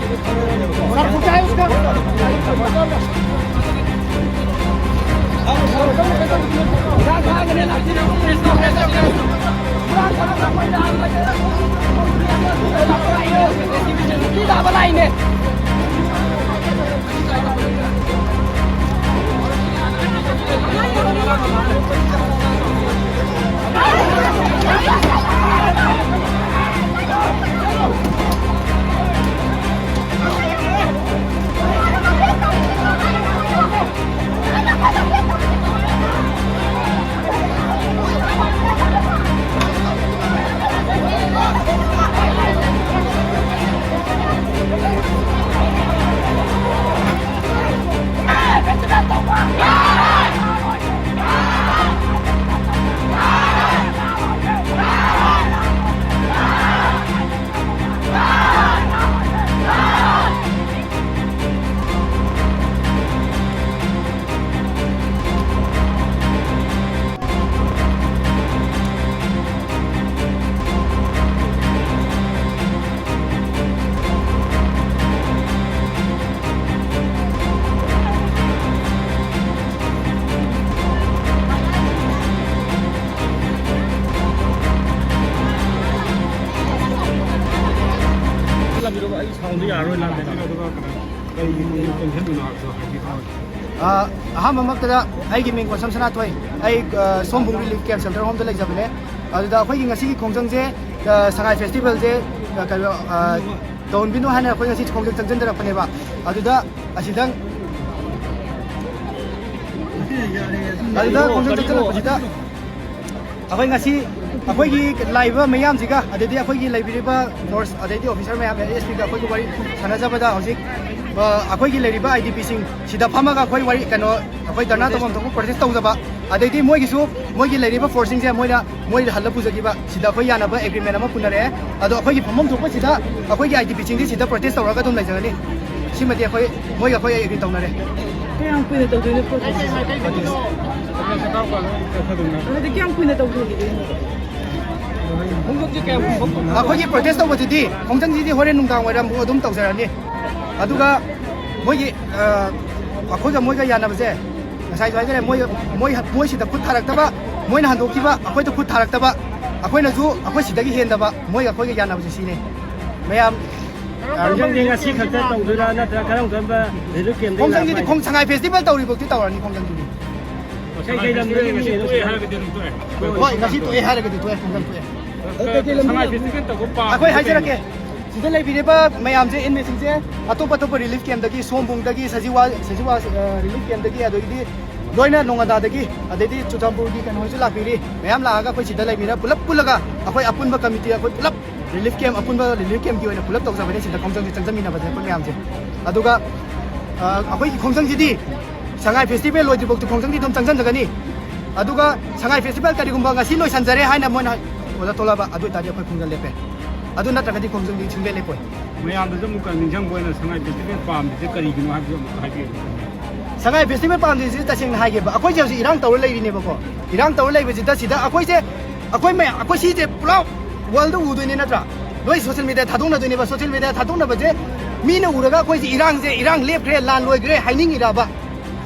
Sir पूछा है उसका tidak apa lain deh. अहम ममिंग कोसम सना थोई सोमबुंग रिलीफ कैंप सेंटर होम लेजबने अखोई खोजंगे संगाई फेस्टिवल से तौनबिनो है खोज चंजनरपने खोज चंजनरपद अखोई लाइव मैम से nurse officer ma'am S P अखोई सानजबद अखोई IDP फमगा अखोई वरी कनो अखोई धरना तौम थोप प्रोटेस्ट तौजब अदगी मोईगीसु मोईगी फोर्सिंग से मोई हल पुजगीबा सिदा अखोई यानब एग्रीमेंट अमा पुनरे अदो अखोई फमम थोपसिदा अखोई IDP सिदा प्रोटेस्ट तौरगा दुम लेजगनी सिमदि अखोई मोई अखोई एग्री तौनरे क्या कुने तौदोने क्या कुने तौदोने अखोई प्रोटेस्ट तौबदी खोजंगी होरेन नुंदांग वरम अदुम तौजरनी अदुगा मोई अखोगा मोइगा यानबसे ngasai jai moi sida khut tharaktaba moi na handokiba akhoi to khut tharaktaba akhoi na ju akhoi sida gi hendaba moi akhoi ga yanabse sine mayam arjang dinga si khakta tawdura na tra karang gamba redu kem de khongjang di khong sangai festival tawri bokti tawrani khongjang di kai lam de ngasi to e haraga de to hoi ngasi to e haraga de to khongjang to sangai festival to pa akhoi hajarake sida lai bireba mayam je in messing je atop relief camp dagi sombung dagi sajiwa relief camp dagi adoi loina nongada dagi adedi chuchampur gi kan hoisu lapiri mayam laaga koi sida lai bira pulap pulaga akoi apunba committee akoi pulap relief camp apunba relief camp gi oina pulap tawjabane sida khongjang ji changjamina bade ko mayam je aduga akoi khongjang ji di sangai festival loi dibok khongjang di dum changjan jagani aduga sangai festival kari gumba ngasi loi sanjare haina moina oda tolaba adu tadi akoi khongjang lepe adu natragadi khongjang di chungbe lepo mayam da muka ninjang boina sangai festival pam de kari gino habi sangai festival pam de tasing haige ba akoi je irang tawr lei ni ba ko irang tawr lei ba ji da sida akoi je akoi mai akoi si je plau world u do ni natra loi social media thadung na do ni ba social media thadung na ba je mi na uraga akoi je irang lep gre lan loi gre haining ira ba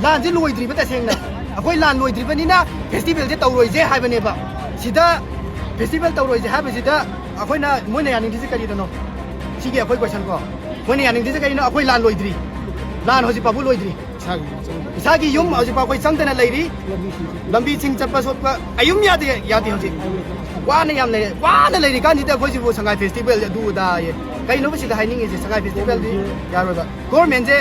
lan je loi dri ba tasing na akoi lan loi dri ba ni na festival je tawroi je hai ba ne ba sida festival tawroi je ha ba sida akoi na moi na yaning dise kari do no sige akoi question ko moi na yaning dise kari no akoi lan loi dri lan hoji pabu loi dri isagi yum hoji pa koi changdana leiri lambi ching chappa sopka ayum yade hoji wana yam leiri kan jita koi jibu sangai festival du da ye kai no bisi da haining is sangai festival di yaro da government je